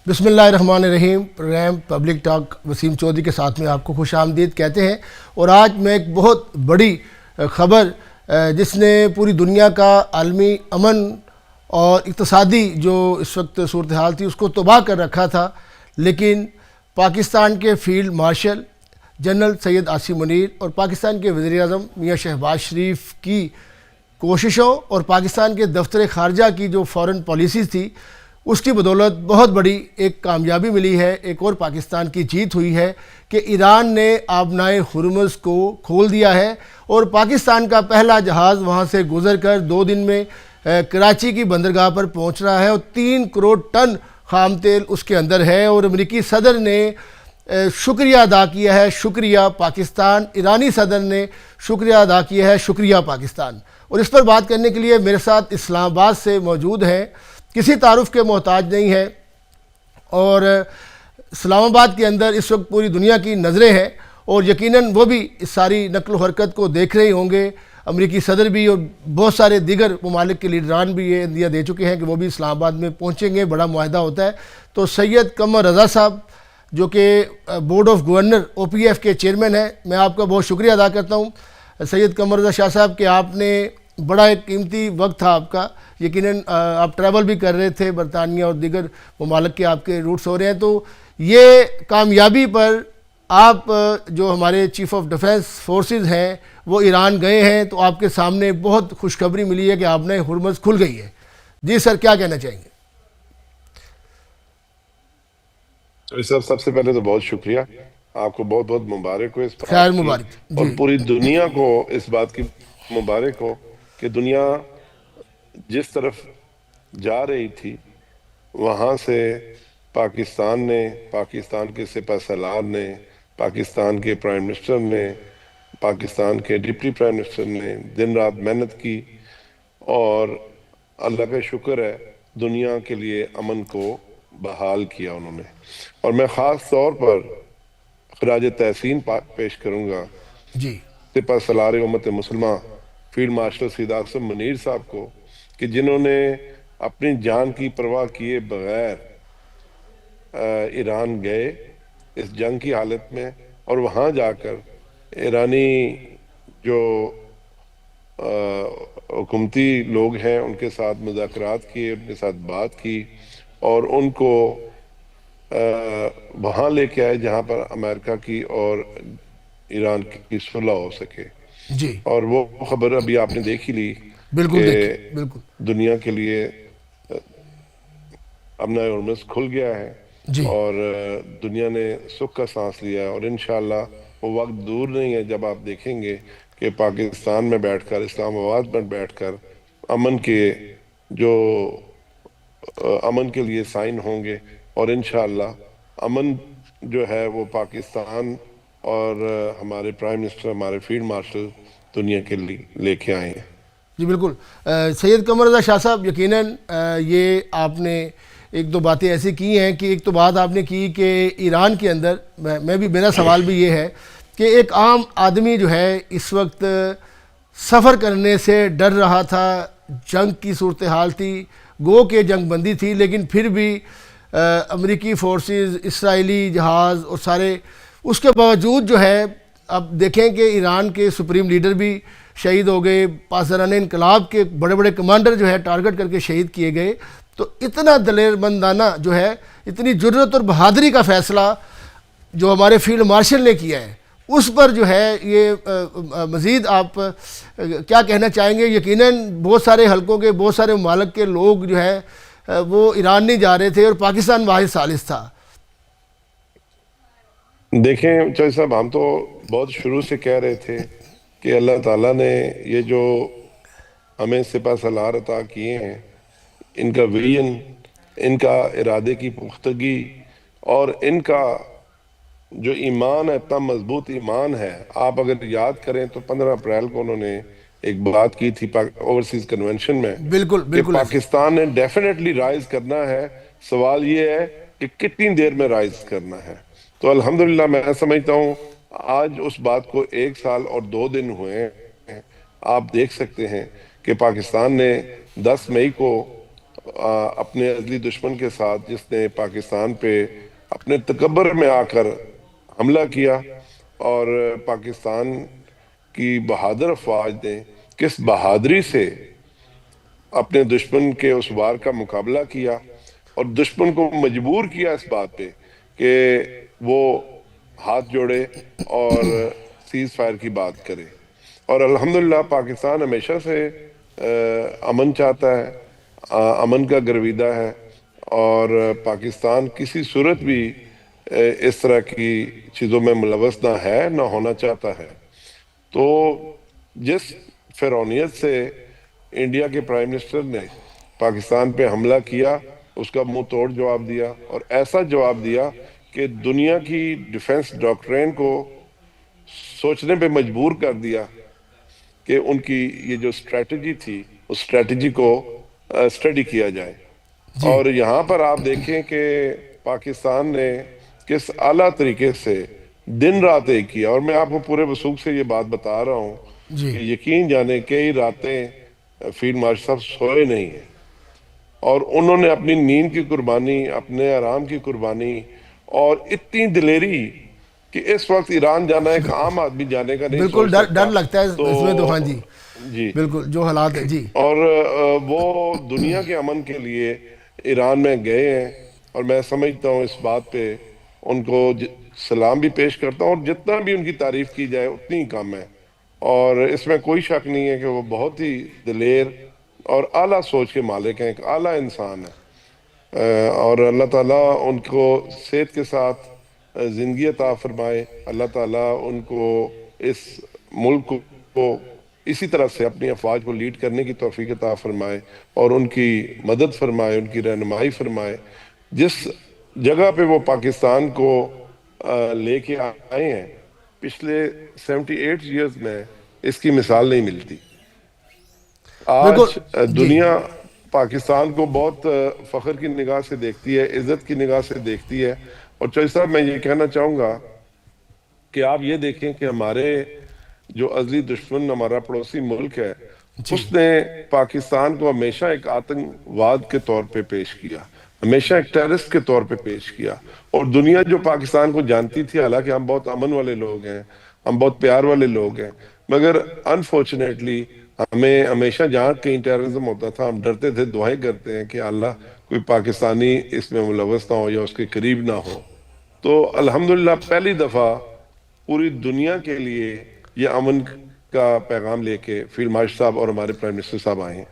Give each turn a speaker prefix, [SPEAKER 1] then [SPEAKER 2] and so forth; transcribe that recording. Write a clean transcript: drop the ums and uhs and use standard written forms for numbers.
[SPEAKER 1] بسم اللہ الرحمن الرحیم۔ Program public talk Waseem Chaudhry کے ساتھ میں آپ کو خوش آمدید کہتے ہیں، اور آج میں ایک بہت بڑی خبر جس نے پوری دنیا کا عالمی امن اور اقتصادی جو اس وقت صورتحال تھی اس کو تباہ کر رکھا تھا، لیکن پاکستان کے field marshal general Syed Asim Munir اور پاکستان کے وزیر اعظم میاں شہباز شریف کی کوششوں اور پاکستان کے دفتر خارجہ کی جو فورن پالیسیز تھی اس کی بدولت بہت بڑی ایک کامیابی ملی ہے، ایک اور پاکستان کی جیت ہوئی ہے کہ ایران نے آبنائے ہرمز کو کھول دیا ہے اور پاکستان کا پہلا جہاز وہاں سے گزر کر 2 دن میں کراچی کی بندرگاہ پر پہنچ رہا ہے اور 3 کروڑ ٹن خام تیل اس کے اندر ہے، اور امریکی صدر نے شکریہ ادا کیا ہے، شکریہ پاکستان، ایرانی صدر نے شکریہ ادا کیا ہے، شکریہ پاکستان۔ اور اس پر بات کرنے کے لیے میرے ساتھ اسلام آباد سے موجود ہیں، کسی تعارف کے محتاج نہیں ہے، اور اسلام آباد کے اندر اس وقت پوری دنیا کی نظریں ہیں اور یقیناً وہ بھی اس ساری نقل و حرکت کو دیکھ رہے ہوں گے۔ امریکی صدر بھی اور بہت سارے دیگر ممالک کے لیڈران بھی یہ عندیہ دے چکے ہیں کہ وہ بھی اسلام آباد میں پہنچیں گے، بڑا معاہدہ ہوتا ہے۔ تو سید قمر رضا صاحب جو کہ board of governor O P F کے چیئرمین ہیں، میں آپ کا بہت شکریہ ادا کرتا ہوں سید قمر رضا شاہ صاحب کہ آپ نے بڑا ایک قیمتی وقت تھا آپ کا، یقیناً آپ ٹریول بھی کر رہے تھے، برطانیہ اور دیگر ممالک کے آپ کے روٹس ہو رہے ہیں، تو یہ کامیابی پر آپ جو ہمارے چیف آف ڈیفنس فورسز ہیں وہ ایران گئے ہیں، تو آپ کے سامنے بہت خوشخبری ملی ہے کہ آپ نے ہرمز کھل گئی ہے۔ جی سر، کیا کہنا چاہیں گے؟
[SPEAKER 2] سب سے پہلے تو بہت شکریہ، آپ کو بہت بہت مبارک ہو اس بات
[SPEAKER 1] خیر
[SPEAKER 2] کی،
[SPEAKER 1] مبارک
[SPEAKER 2] اور
[SPEAKER 1] جی۔
[SPEAKER 2] پوری دنیا کو اس بات کی مبارک ہو کہ دنیا جس طرف جا رہی تھی وہاں سے پاکستان نے، پاکستان کے سپہ سالار نے، پاکستان کے پرائم منسٹر نے، پاکستان کے ڈپٹی پرائم منسٹر نے دن رات محنت کی، اور اللہ کا شکر ہے دنیا کے لیے امن کو بحال کیا انہوں نے۔ اور میں خاص طور پر خراج تحسین پیش کروں گا
[SPEAKER 1] جی
[SPEAKER 2] سپہ سالار امت مسلمہ فیلڈ مارشل سید عاصم منیر صاحب کو، کہ جنہوں نے اپنی جان کی پرواہ کیے بغیر ایران گئے اس جنگ کی حالت میں، اور وہاں جا کر ایرانی جو حکومتی لوگ ہیں ان کے ساتھ مذاکرات کیے، ان کے ساتھ بات کی، اور ان کو وہاں لے کے آئے جہاں پر امریکہ کی اور ایران کی صلح ہو سکے۔
[SPEAKER 1] جی
[SPEAKER 2] اور وہ خبر ابھی آپ نے دیکھ ہی لی
[SPEAKER 1] بالکل،
[SPEAKER 2] کہ
[SPEAKER 1] دیکھیے بالکل
[SPEAKER 2] دنیا کے لیے امن ہرمز کھل گیا ہے،
[SPEAKER 1] جی
[SPEAKER 2] اور دنیا نے سکھ کا سانس لیا ہے، اور انشاءاللہ وہ وقت دور نہیں ہے جب آپ دیکھیں گے کہ پاکستان میں بیٹھ کر، اسلام آباد میں بیٹھ کر امن کے جو امن کے لیے سائن ہوں گے، اور انشاءاللہ امن جو ہے وہ پاکستان اور ہمارے پرائم منسٹر، ہمارے فیلڈ مارشل دنیا کے لیے لے کے آئے ہیں۔
[SPEAKER 1] جی بالکل۔ سید قمر رضا شاہ صاحب، یقیناً یہ آپ نے ایک دو باتیں ایسی کی ہیں کہ ایک تو بات آپ نے کی کہ ایران کے اندر میں بھی، میرا سوال بھی یہ ہے کہ ایک عام آدمی جو ہے اس وقت سفر کرنے سے ڈر رہا تھا، جنگ کی صورتحال تھی، گو کہ جنگ بندی تھی، لیکن پھر بھی امریکی فورسز، اسرائیلی جہاز اور سارے، اس کے باوجود جو ہے اب دیکھیں کہ ایران کے سپریم لیڈر بھی شہید ہو گئے، پاسداران انقلاب کے بڑے بڑے کمانڈر جو ہے ٹارگٹ کر کے شہید کیے گئے، تو اتنا دلیر مندانہ جو ہے، اتنی جرأت اور بہادری کا فیصلہ جو ہمارے فیلڈ مارشل نے کیا ہے، اس پر جو ہے یہ مزید آپ کیا کہنا چاہیں گے؟ یقیناً بہت سارے حلقوں کے، بہت سارے ممالک کے لوگ جو ہے وہ ایران نہیں جا رہے تھے اور پاکستان واحد ثالث تھا۔
[SPEAKER 2] دیکھیں چوہدری صاحب، ہم تو بہت شروع سے کہہ رہے تھے کہ اللہ تعالیٰ نے یہ جو ہمیں سپہ سالار عطا کیے ہیں، ان کا ویژن، ان کا ارادے کی پختگی، اور ان کا جو ایمان ہے، اتنا مضبوط ایمان ہے۔ آپ اگر یاد کریں تو 15 اپریل کو انہوں نے ایک بات کی تھی اوورسیز کنونشن میں
[SPEAKER 1] بالکل
[SPEAKER 2] کہ
[SPEAKER 1] بالکل ایسے
[SPEAKER 2] پاکستان نے ڈیفینیٹلی رائز کرنا ہے، سوال یہ ہے کہ کتنی دیر میں رائز کرنا ہے۔ تو الحمدللہ میں سمجھتا ہوں آج اس بات کو 1 سال اور 2 دن ہوئے ہیں۔ آپ دیکھ سکتے ہیں کہ پاکستان نے 10 مئی کو اپنے ازلی دشمن کے ساتھ جس نے پاکستان پہ اپنے تکبر میں آ کر حملہ کیا، اور پاکستان کی بہادر افواج نے کس بہادری سے اپنے دشمن کے اس وار کا مقابلہ کیا، اور دشمن کو مجبور کیا اس بات پہ کہ وہ ہاتھ جوڑے اور سیز فائر کی بات کرے۔ اور الحمدللہ پاکستان ہمیشہ سے امن چاہتا ہے، امن کا گرویدہ ہے، اور پاکستان کسی صورت بھی اس طرح کی چیزوں میں ملوث نہ ہے، نہ ہونا چاہتا ہے۔ تو جس فرعونیت سے انڈیا کے پرائم منسٹر نے پاکستان پہ حملہ کیا، اس کا منہ توڑ جواب دیا، اور ایسا جواب دیا کہ دنیا کی ڈیفنس ڈاکٹرین کو سوچنے پہ مجبور کر دیا کہ ان کی یہ جو اسٹریٹجی تھی اس اسٹریٹجی کو اسٹڈی کیا جائے۔
[SPEAKER 1] جی
[SPEAKER 2] اور یہاں پر آپ دیکھیں کہ پاکستان نے کس اعلیٰ طریقے سے دن رات ایک کیا، اور میں آپ کو پورے وثوق سے یہ بات بتا رہا ہوں
[SPEAKER 1] جی
[SPEAKER 2] کہ یقین جانے کئی راتیں فیلڈ مارشل صاحب سوئے نہیں ہیں، اور انہوں نے اپنی نیند کی قربانی، اپنے آرام کی قربانی، اور اتنی دلیری کہ اس وقت ایران جانا ایک عام آدمی جانے کا نہیں
[SPEAKER 1] بالکل
[SPEAKER 2] سوچ
[SPEAKER 1] ڈر
[SPEAKER 2] سکتا۔
[SPEAKER 1] ڈر لگتا ہے
[SPEAKER 2] تو
[SPEAKER 1] اس میں تو، ہاں جی
[SPEAKER 2] جی،
[SPEAKER 1] بالکل جو حالات ہے جی
[SPEAKER 2] اور وہ دنیا کے امن کے لیے ایران میں گئے ہیں، اور میں سمجھتا ہوں اس بات پہ ان کو سلام بھی پیش کرتا ہوں، اور جتنا بھی ان کی تعریف کی جائے اتنی ہی کم ہے۔ اور اس میں کوئی شک نہیں ہے کہ وہ بہت ہی دلیر اور اعلیٰ سوچ کے مالک ہیں، ایک اعلیٰ انسان ہے، اور اللہ تعالیٰ ان کو صحت کے ساتھ زندگی عطا فرمائے۔ اللہ تعالیٰ ان کو اس ملک کو اسی طرح سے اپنی افواج کو لیڈ کرنے کی توفیق عطا فرمائے، اور ان کی مدد فرمائے، ان کی رہنمائی فرمائے۔ جس جگہ پہ وہ پاکستان کو لے کے آئے ہیں، پچھلے 78 ایئرز میں اس کی مثال نہیں ملتی۔
[SPEAKER 1] بالکل
[SPEAKER 2] آج
[SPEAKER 1] جی
[SPEAKER 2] دنیا پاکستان کو بہت فخر کی نگاہ سے دیکھتی ہے، عزت کی نگاہ سے دیکھتی ہے۔ اور چوہدری صاحب میں یہ کہنا چاہوں گا کہ آپ یہ دیکھیں کہ ہمارے جو ازلی دشمن ہمارا پڑوسی ملک ہے،
[SPEAKER 1] جی
[SPEAKER 2] اس نے پاکستان کو ہمیشہ ایک آتنکواد کے طور پہ پیش کیا، ہمیشہ ایک ٹیررسٹ کے طور پہ پیش کیا، اور دنیا جو پاکستان کو جانتی تھی، حالانکہ ہم بہت امن والے لوگ ہیں، ہم بہت پیار والے لوگ ہیں، مگر انفارچونیٹلی ہمیں ہمیشہ جہاں کہیں ٹیررزم ہوتا تھا ہم ڈرتے تھے، دعائیں کرتے ہیں کہ اللہ کوئی پاکستانی اس میں ملوث نہ ہو یا اس کے قریب نہ ہو۔ تو الحمدللہ پہلی دفعہ پوری دنیا کے لیے یہ امن کا پیغام لے کے فیلڈ مارشل صاحب اور ہمارے پرائم منسٹر صاحب آئے ہیں۔